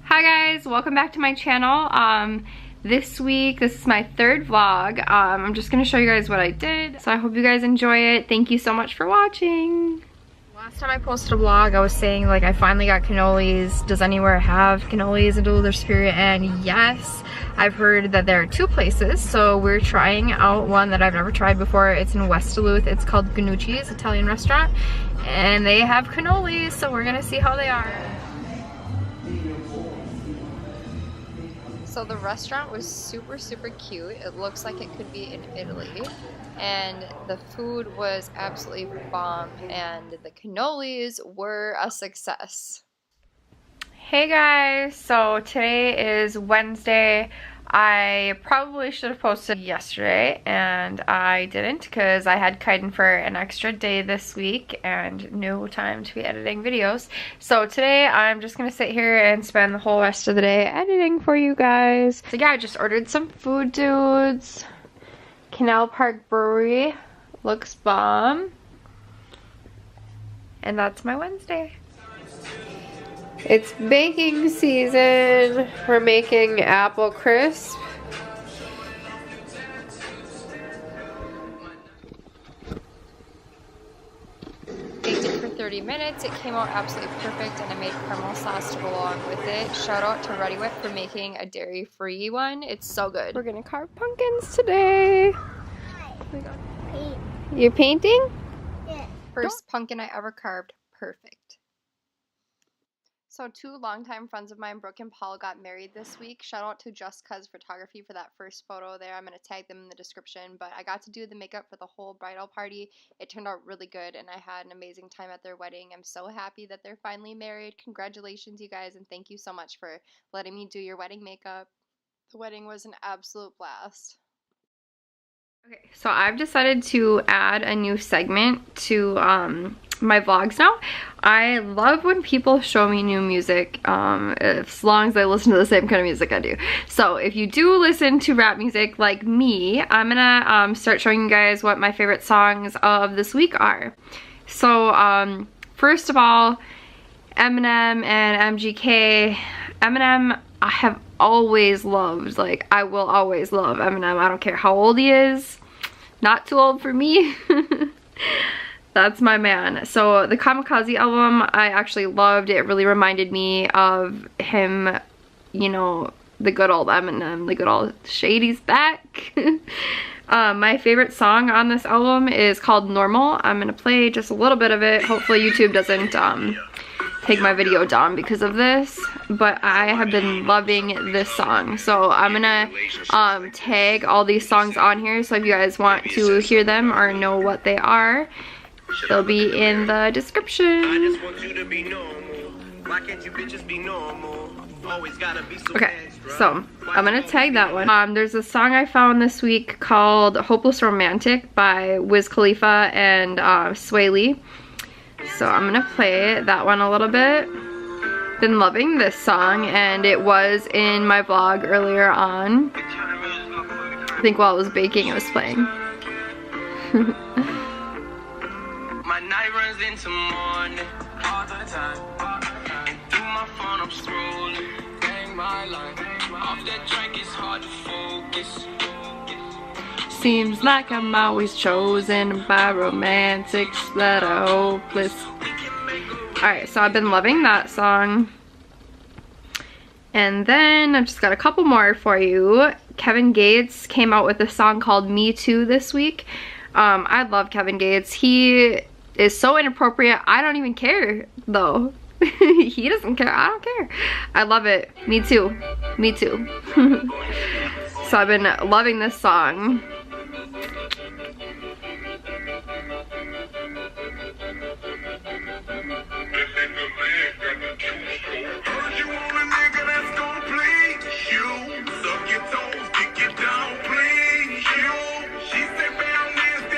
Hi guys, welcome back to my channel. This week, this is my third vlog. I'm just gonna show you guys what I did. So I hope you guys enjoy it. Thank you so much for watching. Last time I posted a vlog, I was saying like I finally got cannolis. Does anywhere have cannolis in Duluth Spirit? And yes, I've heard that there are two places. So we're trying out one that I've never tried before. It's in West Duluth. It's called GANNUCIS Italian restaurant. And they have cannolis, so we're gonna see how they are. So the restaurant was super cute. It looks like it could be in Italy. And the food was absolutely bomb. And the cannolis were a success. Hey guys, so today is Wednesday. I probably should have posted yesterday and I didn't because I had Kaiden for an extra day this week and no time to be editing videos. So today I'm just gonna sit here and spend the whole rest of the day editing for you guys. So yeah, I just ordered some food, dudes. Canal Park Brewery looks bomb. And that's my Wednesday. It's baking season. We're making apple crisp. Baked it for 30 minutes. It came out absolutely perfect and I made caramel sauce to go along with it. Shout out to Ready Whip for making a dairy-free one. It's so good. We're gonna carve pumpkins today. You painting? Yeah. First pumpkin I ever carved. Perfect. So two longtime friends of mine, Brooke and Paul, got married this week. Shout out to Just Cuz Photography for that first photo there. I'm going to tag them in the description. But I got to do the makeup for the whole bridal party. It turned out really good and I had an amazing time at their wedding. I'm so happy that they're finally married. Congratulations, you guys, and thank you so much for letting me do your wedding makeup. The wedding was an absolute blast. Okay, so I've decided to add a new segment to my vlogs now. I love when people show me new music, as long as I listen to the same kind of music I do. So if you do listen to rap music like me, I'm gonna start showing you guys what my favorite songs of this week are. So first of all, Eminem and MGK. Eminem, I have always loved. Like, I will always love Eminem. I don't care how old he is. Not too old for me. That's my man. So the Kamikaze album I actually loved. It really reminded me of him, you know, the good old Eminem, the good old Shady's back. My favorite song on this album is called Normal. I'm gonna play just a little bit of it. Hopefully YouTube doesn't take my video down because of this, but I have been loving this song. So I'm gonna tag all these songs on here, so if you guys want to hear them or know what they are, they'll be in the description. Okay, so I'm gonna tag that one. There's a song I found this week called Hopeless Romantic by Khalifa and Swae. So I'm gonna play that one a little bit. Been loving this song and it was in my vlog earlier on. I think while I was baking it was playing. My night runs into morning all the time. And through my phone I'm scrolling. Bang my line. Off that drink it's hard to focus. Seems like I'm always chosen by romantics that are hopeless. Alright, so I've been loving that song. And then I've just got a couple more for you. Kevin Gates came out with a song called Me Too this week. I love Kevin Gates. He is so inappropriate. I don't even care though. He doesn't care. I don't care. I love it. Me too. Me too. So I've been loving this song.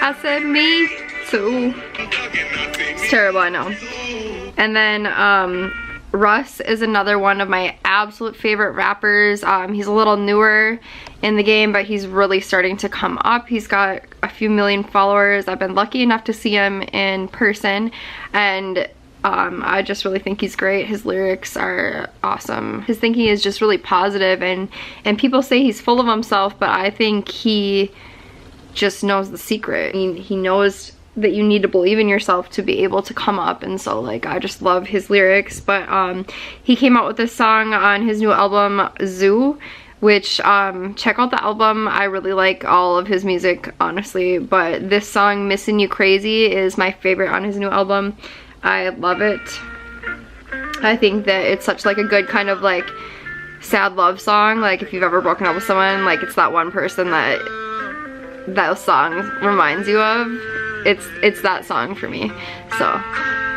I said me too. It's terrible, I know. And then Russ is another one of my absolute favorite rappers. He's a little newer in the game, but he's really starting to come up. He's got a few million followers. I've been lucky enough to see him in person, and I just really think he's great. His lyrics are awesome. His thinking is just really positive, and people say he's full of himself, but I think he just knows the secret. He knows that you need to believe in yourself to be able to come up, and so like I just love his lyrics. But he came out with this song on his new album Zoo, which check out the album. I really like all of his music, honestly, but this song Missin' You Crazy is my favorite on his new album. I love it. I think that it's such like a good kind of like sad love song. Like if you've ever broken up with someone, like it's that one person that song reminds you of. It's that song for me. So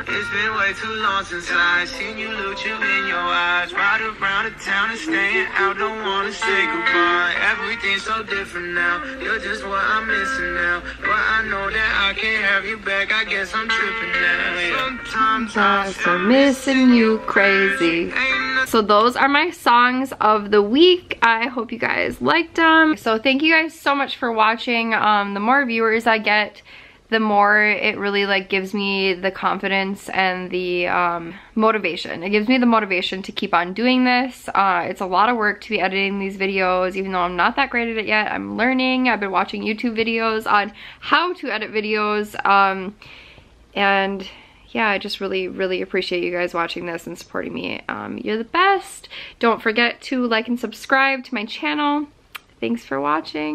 it's been way too long since I seen you, look you in your eyes. Ride around the town and staying out, don't wanna say goodbye. Everything's so different now, you're just what I'm missing now. But I know that I can't have you back, I guess I'm tripping now. Sometimes I start missing you crazy. So those are my songs of the week. I hope you guys liked them. So thank you guys so much for watching. The more viewers I get, the more it really like gives me the confidence and the motivation. It gives me the motivation to keep on doing this. It's a lot of work to be editing these videos, even though I'm not that great at it yet. I'm learning. I've been watching YouTube videos on how to edit videos. And yeah, I just really appreciate you guys watching this and supporting me. You're the best. Don't forget to like and subscribe to my channel. Thanks for watching.